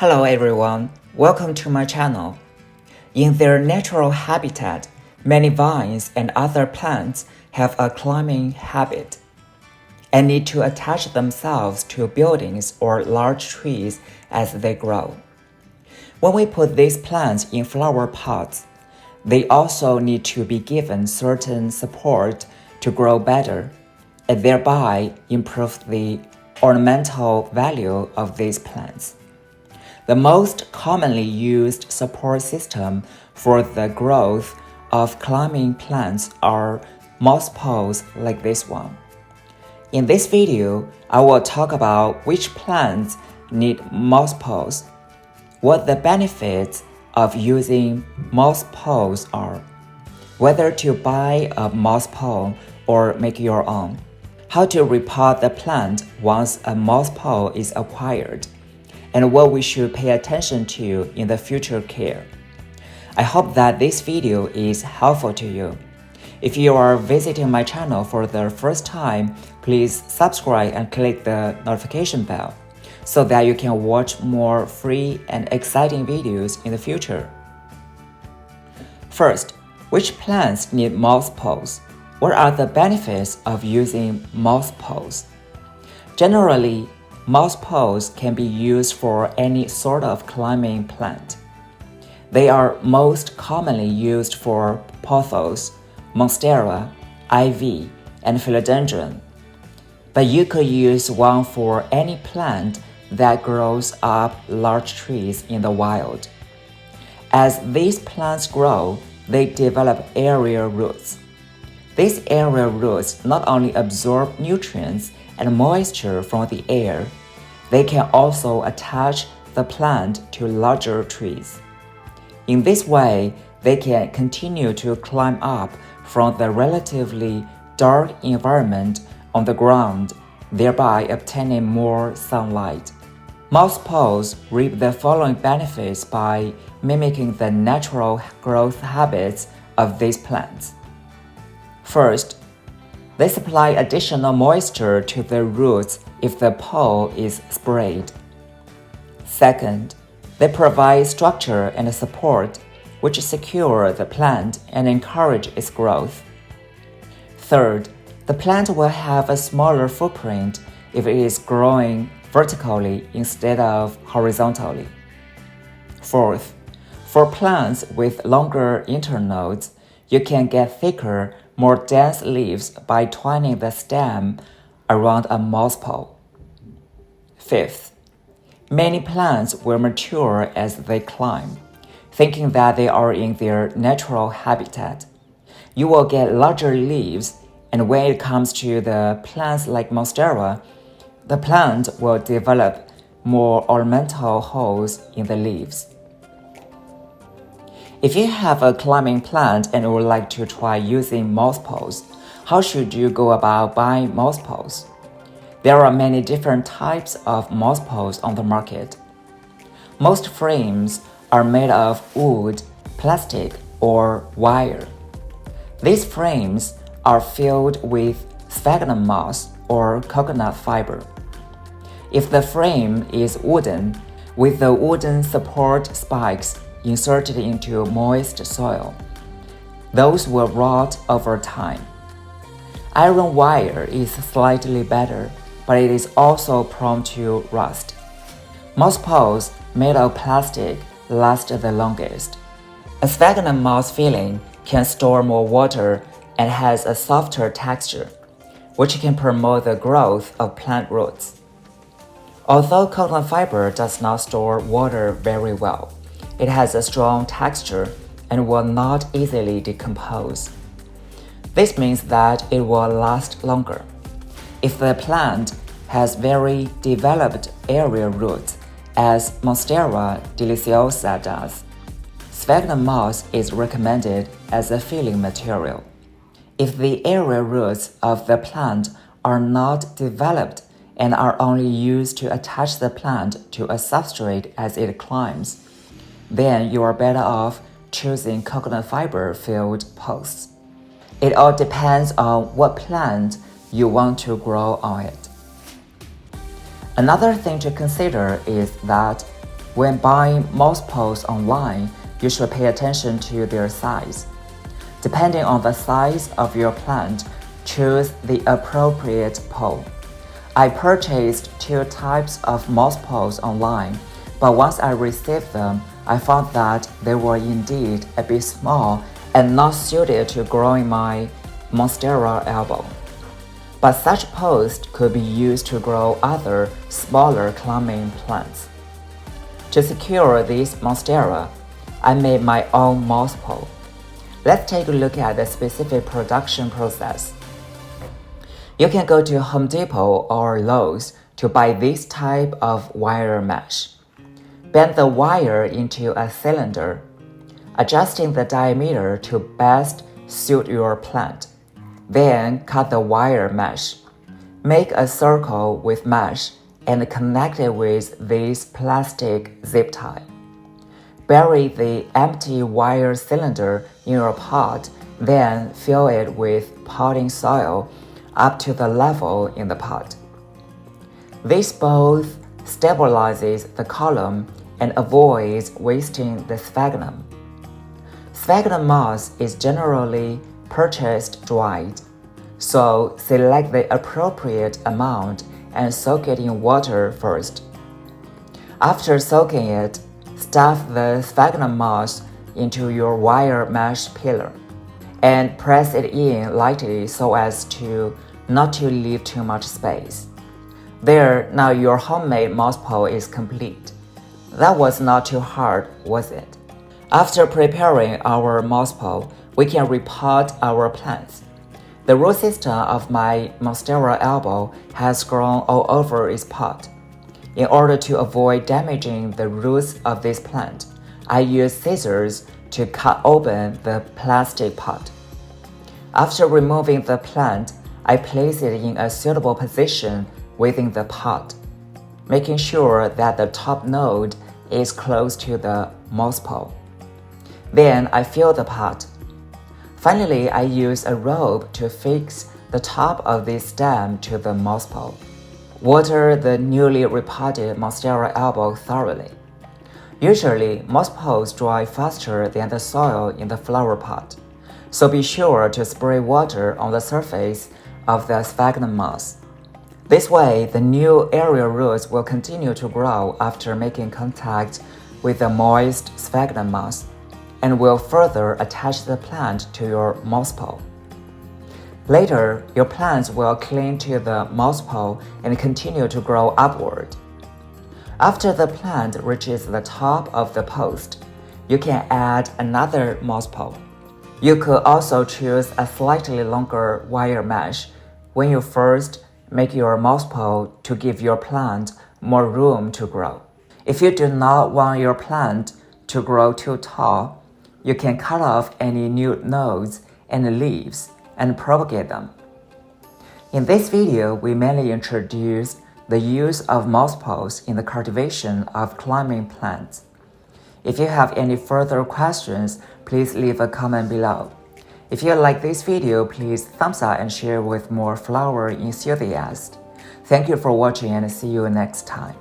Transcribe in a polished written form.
Hello everyone, welcome to my channel. In their natural habitat, many vines and other plants have a climbing habit and need to attach themselves to buildings or large trees as they grow. When we put these plants in flower pots, they also need to be given certain support to grow better and thereby improve the ornamental value of these plants. The most commonly used support system for the growth of climbing plants are moss poles like this one. In this video, I will talk about which plants need moss poles, what the benefits of using moss poles are, whether to buy a moss pole or make your own, how to repot the plant once a moss pole is acquired, and what we should pay attention to in the future care. I hope that this video is helpful to you. If you are visiting my channel for the first time, please subscribe and click the notification bell so that you can watch more free and exciting videos in the future. First, which plants need moss poles? What are the benefits of using moss poles? Generally, moss poles can be used for any sort of climbing plant. They are most commonly used for Pothos, Monstera, Ivy, and Philodendron. But you could use one for any plant that grows up large trees in the wild. As these plants grow, they develop aerial roots. These aerial roots not only absorb nutrients and moisture from the air, they can also attach the plant to larger trees. In this way, they can continue to climb up from the relatively dark environment on the ground, thereby obtaining more sunlight. Moss poles reap the following benefits by mimicking the natural growth habits of these plants. First, they supply additional moisture to the roots if the pole is sprayed. Second, they provide structure and support, which secure the plant and encourage its growth. Third, the plant will have a smaller footprint if it is growing vertically instead of horizontally. Fourth, for plants with longer internodes, you can get thicker, more dense leaves by twining the stem around a moss pole. Fifth, many plants will mature as they climb, thinking that they are in their natural habitat. You will get larger leaves, and when it comes to the plants like Monstera, the plant will develop more ornamental holes in the leaves. If you have a climbing plant and would like to try using moss poles, how should you go about buying moss poles? There are many different types of moss poles on the market. Most frames are made of wood, plastic, or wire. These frames are filled with sphagnum moss or coconut fiber. If the frame is wooden, with the wooden support spikes inserted into moist soil, those will rot over time. Iron wire is slightly better, but it is also prone to rust. Moss poles made of plastic last the longest. A sphagnum moss filling can store more water and has a softer texture, which can promote the growth of plant roots. Although coconut fiber does not store water very well, it has a strong texture and will not easily decompose. This means that it will last longer. If the plant has very developed aerial roots, as Monstera deliciosa does, sphagnum moss is recommended as a filling material. If the aerial roots of the plant are not developed and are only used to attach the plant to a substrate as it climbs, then you are better off choosing coconut fiber-filled posts. It all depends on what plant you want to grow on it. Another thing to consider is that When buying moss poles online, you should pay attention to their size. Depending on the size of your plant, choose the appropriate pole. I purchased 2 types of moss poles online, but once I received them, I found that they were indeed a bit small and not suited to growing my Monstera Albo. But such poles could be used to grow other, smaller climbing plants. To secure this Monstera, I made my own moss pole. Let's take a look at the specific production process. You can go to Home Depot or Lowe's to buy this type of wire mesh. Bend the wire into a cylinder, adjusting the diameter to best suit your plant. Then cut the wire mesh. Make a circle with mesh and connect it with this plastic zip tie. Bury the empty wire cylinder in your pot, then fill it with potting soil up to the level in the pot. This both stabilizes the column and avoids wasting the sphagnum. Sphagnum moss is generally purchased dried, so select the appropriate amount and soak it in water first. After soaking it, stuff the sphagnum moss into your wire mesh pillar and press it in lightly so as not to leave too much space. There, now your homemade moss pole is complete. That was not too hard, was it? After preparing our moss pole, we can repot our plants. The root system of my Monstera Albo has grown all over its pot. In order to avoid damaging the roots of this plant, I use scissors to cut open the plastic pot. After removing the plant, I place it in a suitable position within the pot, making sure that the top node is close to the moss pole. Then I fill the pot. Finally, I use a rope to fix the top of this stem to the moss pole. Water the newly repotted Monstera Albo thoroughly. Usually, moss poles dry faster than the soil in the flower pot, so be sure to spray water on the surface of the sphagnum moss. This way, the new aerial roots will continue to grow after making contact with the moist sphagnum moss and will further attach the plant to your moss pole. Later, your plants will cling to the moss pole and continue to grow upward. After the plant reaches the top of the post, you can add another moss pole. You could also choose a slightly longer wire mesh when you first make your moss pole to give your plant more room to grow. If you do not want your plant to grow too tall, you can cut off any new nodes and leaves and propagate them. In this video, we mainly introduced the use of moss poles in the cultivation of climbing plants. If you have any further questions, please leave a comment below. If you like this video, please thumbs up and share with more flower enthusiasts. Thank you for watching and see you next time.